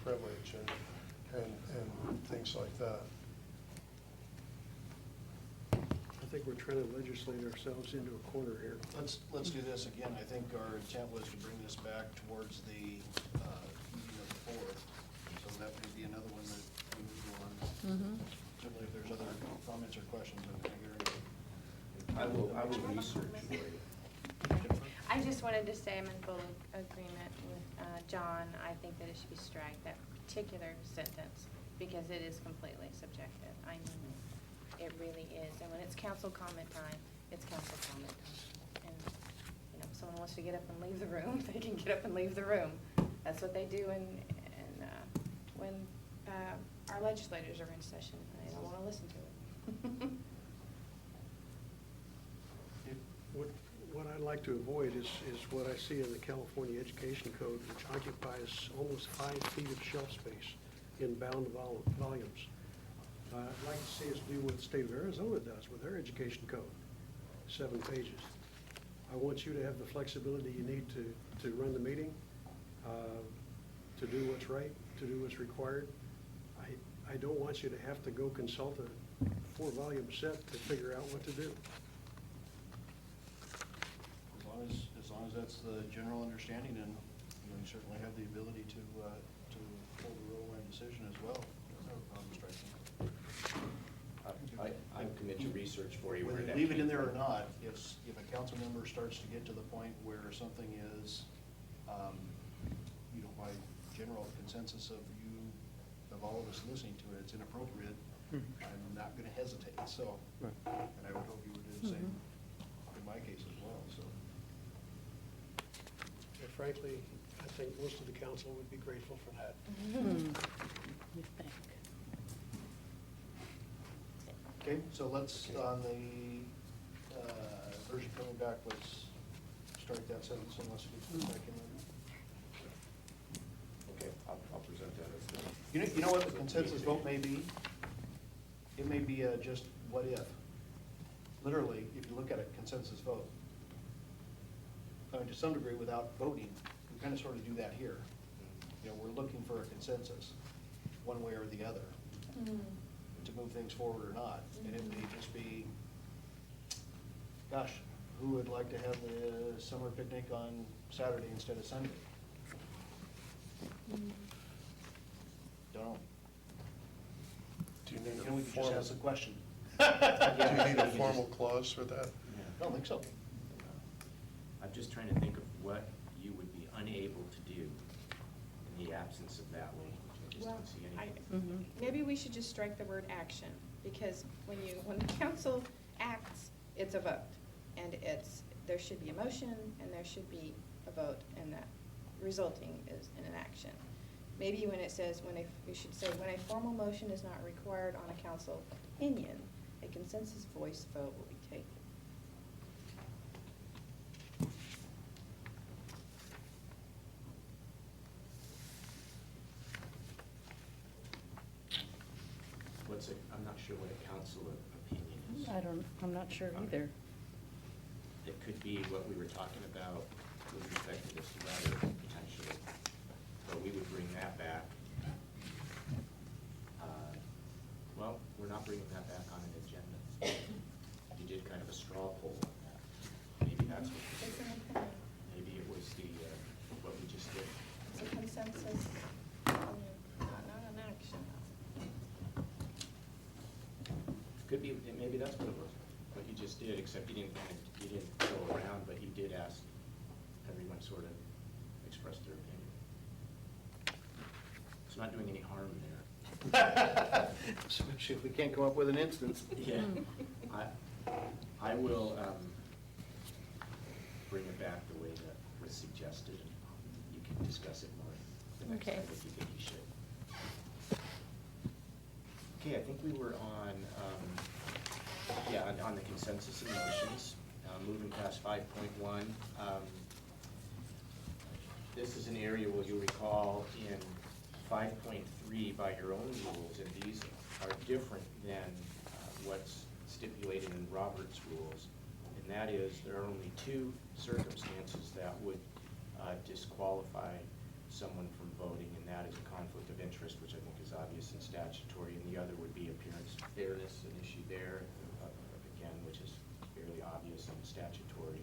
privilege and things like that. I think we're trying to legislate ourselves into a corner here. Let's do this again. I think our intent was to bring this back towards the meeting of the 4th. So that may be another one that we move on. Certainly if there's other comments or questions, I'm going to hear it. I will research for you. I just wanted to say I'm in full agreement with John. I think that it should be struck, that particular sentence, because it is completely subjective. I mean, it really is. And when it's council comment time, it's council comment time. And, you know, if someone wants to get up and leave the room, they can get up and leave the room. That's what they do when our legislators are in session. They don't want to listen to it. What I'd like to avoid is what I see in the California Education Code, which occupies almost 5 feet of shelf space in bound volumes. I'd like to see us do what the state of Arizona does with their education code, 7 pages. I want you to have the flexibility you need to run the meeting, to do what's right, to do what's required. I don't want you to have to go consult a 4-volume set to figure out what to do. As long as that's the general understanding, and you certainly have the ability to hold a rule line decision as well. No problem striking. I'm committed to research for you. Whether you leave it in there or not, if a council member starts to get to the point where something is, by general consensus of all of us listening to it, it's inappropriate, I'm not going to hesitate. So, and I would hope you would do the same in my case as well. So. Frankly, I think most of the council would be grateful for that. You think? Okay, so let's, on the version coming back, let's strike that sentence and let's get to the second one. Okay, I'll present that as the... You know what the consensus vote may be? It may be just what if. Literally, if you look at it, consensus vote. I mean, to some degree, without voting, we kind of sort of do that here. You know, we're looking for a consensus, one way or the other, to move things forward or not. And it may just be, gosh, who would like to have the summer picnic on Saturday instead of Sunday? Don't know. Do you need You know, we a could just ask the formal, question. do you need a formal clause for that? I don't think so. I'm just trying to think of what you would be unable to do in the absence of that language. I just Well, don't see anything. maybe we should just strike the word action, because when the council acts, it's a vote. And there should be a motion, and there should be a vote, and that resulting is in an action. Maybe when it says, we should say, when a formal motion is not required on a council opinion, a consensus voice vote will be taken. I'm not sure what a council opinion is. I'm not sure either. It could be what we were talking about with respect to this letter, potentially. But we would bring that back. Well, we're not bringing that back on an agenda. You did kind of a straw poll on that. Maybe that's what you It's did. an opinion. Maybe it was what we just did. It's a consensus opinion, not an action. Could be, maybe that's what it was, what you just did, except you didn't go around, but you did ask everyone sort of express their opinion. It's not doing any harm there. Especially if we can't come up with an instance. Yeah. I will bring it back the way that was suggested, and you can discuss it more the next Okay. time if you think you should. Okay, I think we were on the consensus of motions. Moving past 5.1. This is an area where you'll recall in 5.3 by your own rules, and these are different than what's stipulated in Robert's rules. And that is, there are only 2 circumstances that would disqualify someone from voting, and that is a conflict of interest, which I think is obvious and statutory, and the other would be appearance of fairness, an issue there, again, which is fairly obvious and statutory,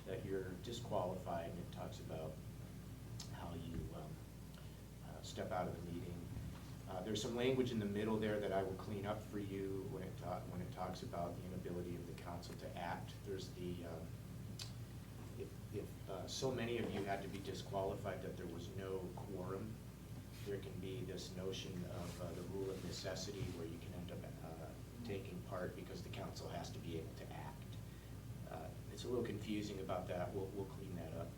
that you're disqualified, and it talks about how you step out of the meeting. There's some language in the middle there that I will clean up for you when it talks about the inability of the council to act. There's the, if so many of you had to be disqualified that there was no quorum, there can be this notion of the rule of necessity where you can end up taking part because the council has to be able to act. It's a little confusing about that. We'll clean that up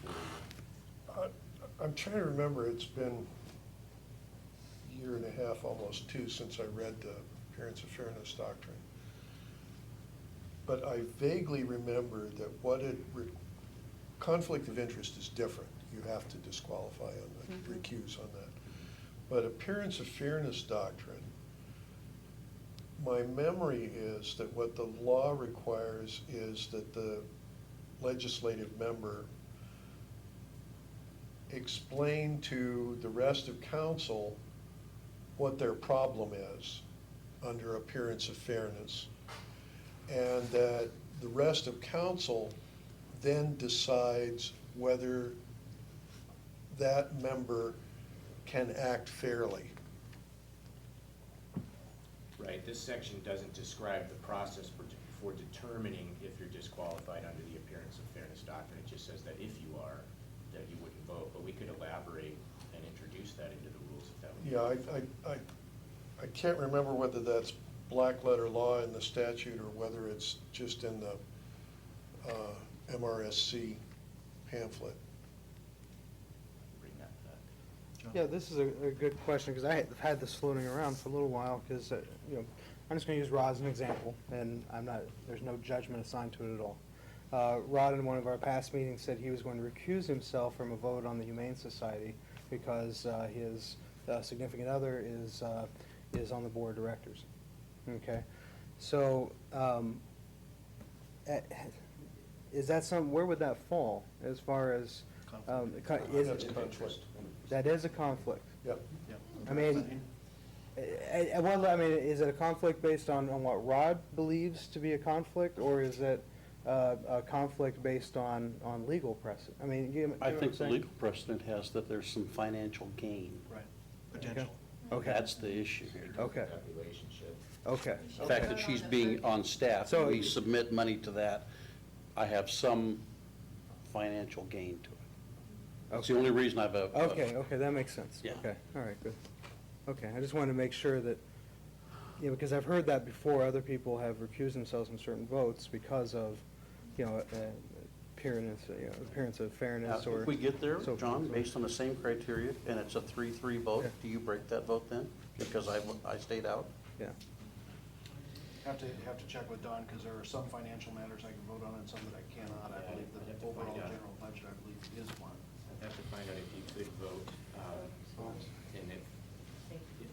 for you. I'm trying to remember, it's been a year and a half, almost two, since I read the Appearance of Fairness Doctrine. But I vaguely remember that conflict of interest is different. You have to disqualify on the, recuse on that. But Appearance of Fairness Doctrine, my memory is that what the law requires is that the legislative member explain to the rest of council what their problem is under appearance of fairness, and that the rest of council then decides whether that member can act fairly. Right, this section doesn't describe the process for determining if you're disqualified under the Appearance of Fairness Doctrine. It just says that if you are, that you wouldn't vote, but we could elaborate and introduce that into the rules if that would. Yeah, I can't remember whether that's black letter law in the statute or whether it's just in the MRSC pamphlet. Bring that back. Yeah, this is a good question, because I have had this floating around for a little while, because, I'm just gonna use Rod as an example, and there's no judgment assigned to it at all. Rod, in one of our past meetings, said he was going to recuse himself from a vote on the Humane Society because his significant other is on the board of directors. Okay, so, is that where would that fall, as far as? That's conflict. That is a conflict. Yep. I mean, is it a conflict based on what Rod believes to be a conflict, or is it a conflict based on legal precedent? I mean, I think the legal precedent has that there's some financial gain. Right, potential. Okay. That's the issue here. Okay, That relationship. okay. The fact that she's being on staff, So- we submit money to that, I have some financial gain to it. That's the only reason I've. Okay, that makes sense. Yeah. Okay, all right, good. Okay, I just wanted to make sure that, because I've heard that before, other people have recused themselves from certain votes because of, appearance of fairness Now, or. if we get there, so John, forth. based on the same criteria, and it's a 3-3 vote, Yeah. do you break that vote then? Because I stayed out? Yeah, Have to check with Don, because there are some financial matters I can vote on and some that I cannot. I Yeah, believe I'd have the to find overall out. general budget, I believe, is one. I'd have to find out if you could vote, and if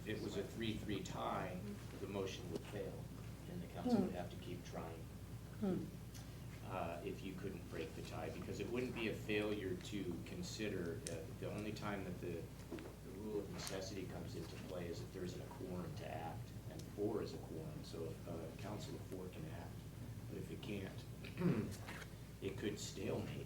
it was a 3-3 tie, the motion would fail, and the council would have to keep trying. If you couldn't break the tie, because it wouldn't be a failure to consider, the only time that the rule of necessity comes into play is if there isn't a quorum to act, and 4 is a quorum, so if a council of 4 can act, but if it can't, it could stalemate